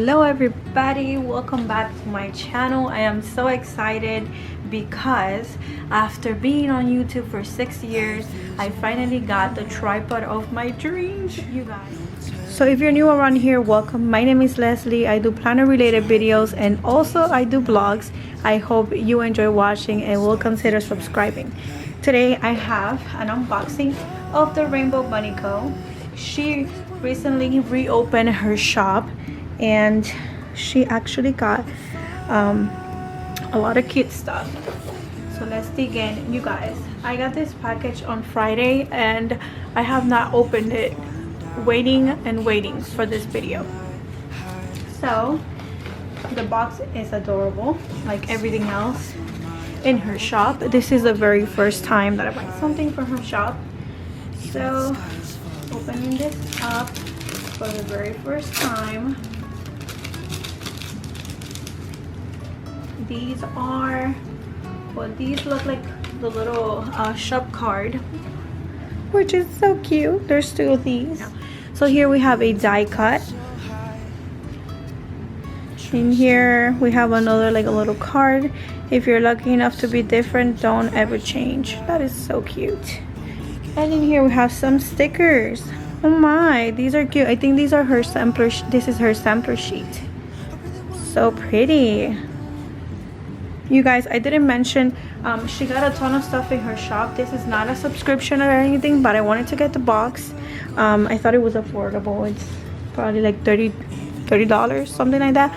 Hello everybody, welcome back to my channel. I am so excited because after being on YouTube for 6 years, I finally got the tripod of my dreams, you guys. So if you're new around here, welcome. My name is Leslie. I do planner related videos and also I do vlogs. I hope you enjoy watching and will consider subscribing. Today I have an unboxing of the Rainbow Bunny Co. She recently reopened her shop and she actually got a lot of cute stuff. So let's dig in, you guys. I got this package on Friday and I have not opened it, waiting for this video. So the box is adorable like everything else in her shop. This is the very first time that I buy something from her shop. So opening this up for the very first time. These are, well, these look like the little shop card, which is so cute. There's two of these. So here we have a die cut. In here we have another, like a little card. If you're lucky enough to be different, don't ever change. That is so cute. And in here we have some stickers. Oh my, these are cute. I think these are her sampler. This is her sampler sheet. So pretty. You guys, I didn't mention she got a ton of stuff in her shop. This is not a subscription or anything, but I wanted to get the box. I thought it was affordable. It's probably like $30, something like that.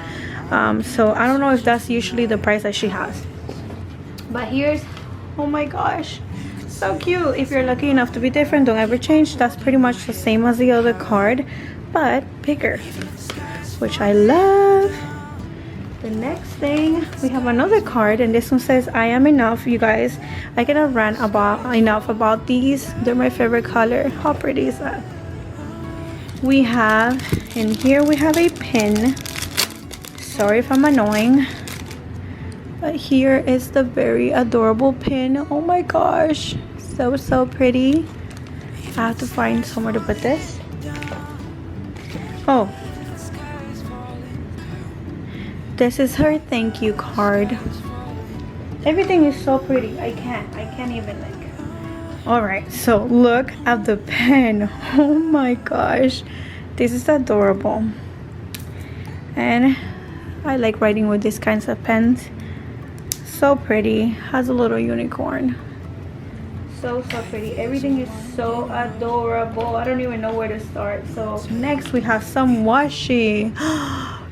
So I don't know if that's usually the price that she has. But here's, oh my gosh, so cute. If you're lucky enough to be different, don't ever change. That's pretty much the same as the other card, but bigger, which I love. The next thing, we have another card, and this one says I am enough. You guys, I cannot rant enough about these. They're my favorite color. How pretty is that? We have in here, we have a pin. Sorry if I'm annoying, but here is the very adorable pin. Oh my gosh, so pretty. I have to find somewhere to put this. Oh, this is her thank you card. Everything is so pretty. I can't even, like. All right, so look at the pen. Oh my gosh, this is adorable. And I like writing with these kinds of pens. So pretty. Has a little unicorn. So pretty. Everything is so adorable. I don't even know where to start. So next we have some washi.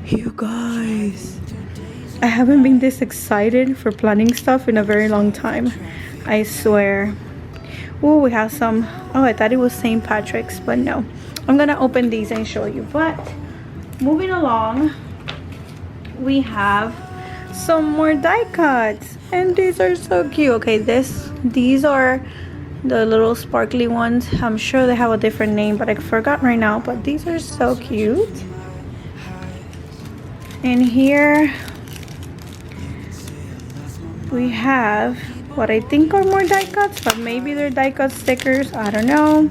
You guys, I haven't been this excited for planning stuff in a very long time. I swear. Oh, we have some. Oh, I thought it was St. Patrick's, but no. I'm gonna open these and show you. But moving along, we have some more die cuts, and these are so cute. Okay, these are the little sparkly ones. I'm sure they have a different name, but I forgot right now. But these are so cute. And here we have what I think are more die cuts, but maybe they're die cut stickers. I don't know.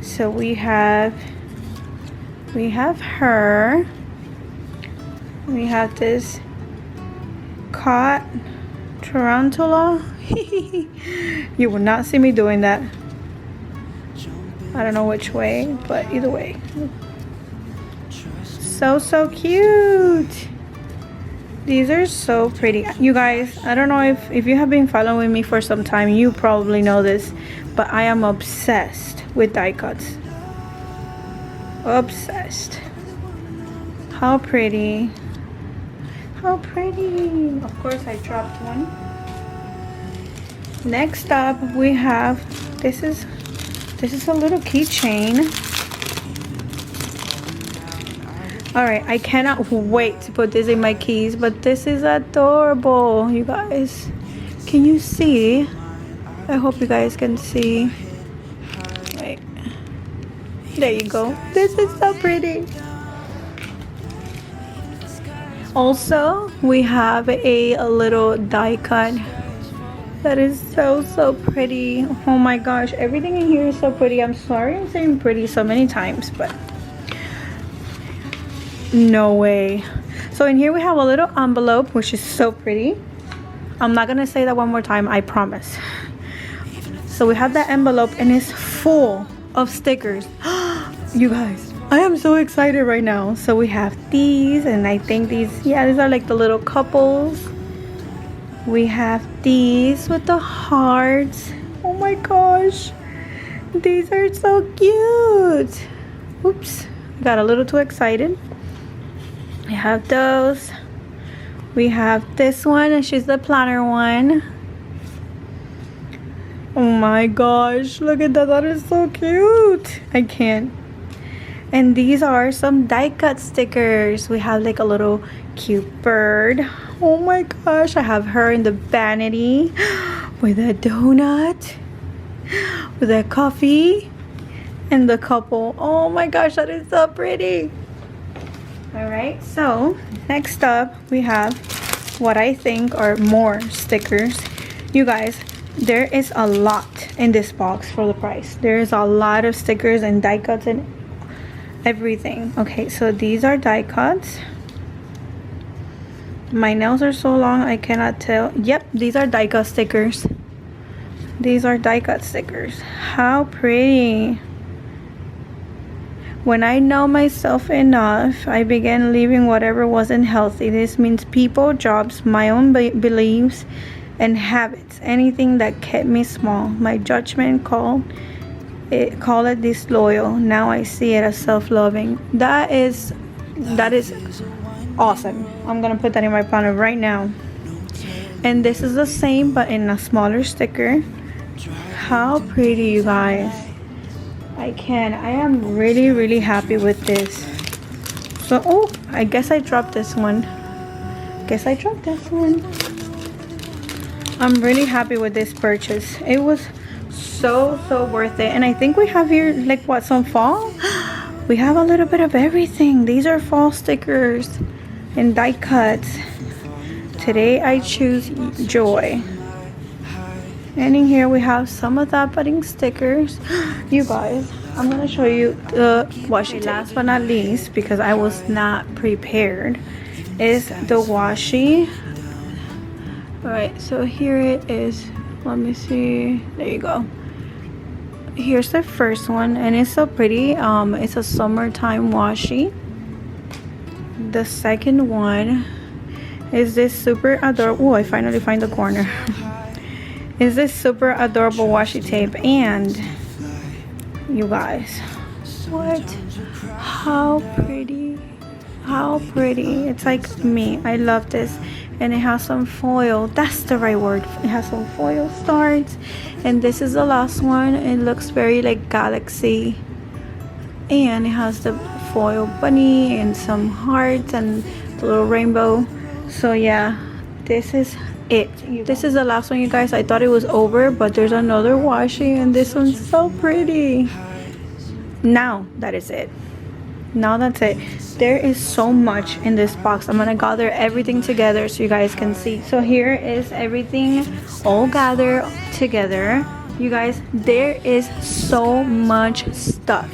So we have her. We have this caught tarantula. You will not see me doing that. I don't know which way, but either way. So cute. These are so pretty. You guys, I don't know if you have been following me for some time, you probably know this, but I am obsessed with die cuts. Obsessed. How pretty. How pretty. Of course I dropped one. Next up we have, this is a little keychain. All right, I cannot wait to put this in my keys, but this is adorable. You guys, can you see? I hope you guys can see. Wait, there you go. This is so pretty. Also, we have a little die cut that is so pretty. Oh my gosh, everything in here is so pretty. I'm sorry I'm saying pretty so many times, but No way. So in here we have a little envelope, which is so pretty. I'm not gonna say that one more time, I promise. So we have that envelope and it's full of stickers. You guys, I am so excited right now. So we have these, and I think these are like the little couples. We have these with the hearts. Oh my gosh, these are so cute. Oops, got a little too excited. We have those. We have this one, and she's the planner one. Oh my gosh, look at that. That is so cute. I can't. And these are some die cut stickers. We have like a little cute bird. Oh my gosh, I have her in the vanity with a donut, with a coffee, and the couple. Oh my gosh, that is so pretty. All right, so next up we have what I think are more stickers. You guys, there is a lot in this box for the price. There is a lot of stickers and die cuts and everything. Okay, so these are die cuts. My nails are so long I cannot tell. Yep, these are die cut stickers. These are die cut stickers. How pretty. When I know myself enough, I began leaving whatever wasn't healthy. This means people, jobs, my own beliefs and habits, anything that kept me small. My judgment called it disloyal. Now I see it as self-loving. That is awesome. I'm gonna put that in my planner right now. And this is the same but in a smaller sticker. How pretty, you guys. I am really happy with this. So, oh, I guess I dropped this one. I'm really happy with this purchase. It was so worth it. And I think we have here like what, some fall? We have a little bit of everything. These are fall stickers and die cuts. Today I choose joy. And in here we have some of that budding stickers. You guys, I'm gonna show you the washi. Last but not least, because I was not prepared, is the washi. Alright, so here it is. Let me see. There you go. Here's the first one, and it's so pretty. It's a summertime washi. The second one is this super adorable. Oh, I finally find the corner. Is this super adorable washi tape. And you guys, what? How pretty. It's like me. I love this. And it has some foil. That's the right word. It has some foil stars. And this is the last one. It looks very like galaxy. And it has the foil bunny and some hearts and the little rainbow. So yeah, this is it. This is the last one, you guys. I thought it was over, but there's another washi, and this one's so pretty. Now that is it. Now that's it. There is so much in this box. I'm gonna gather everything together so you guys can see. So here is everything all gathered together. You guys, there is so much stuff.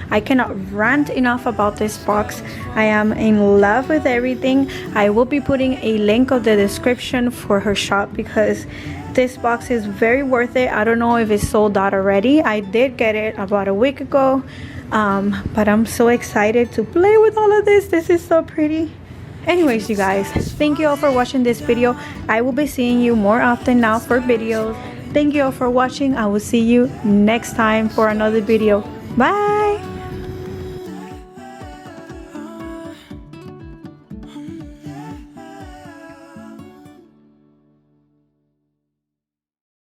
I cannot rant enough about this box. I am in love with everything. I will be putting a link of the description for her shop because this box is very worth it. I don't know if it's sold out already. I did get it about a week ago, but I'm so excited to play with all of this. This is so pretty. Anyways, you guys, thank you all for watching this video. I will be seeing you more often now for videos. Thank you all for watching. I will see you next time for another video. Bye.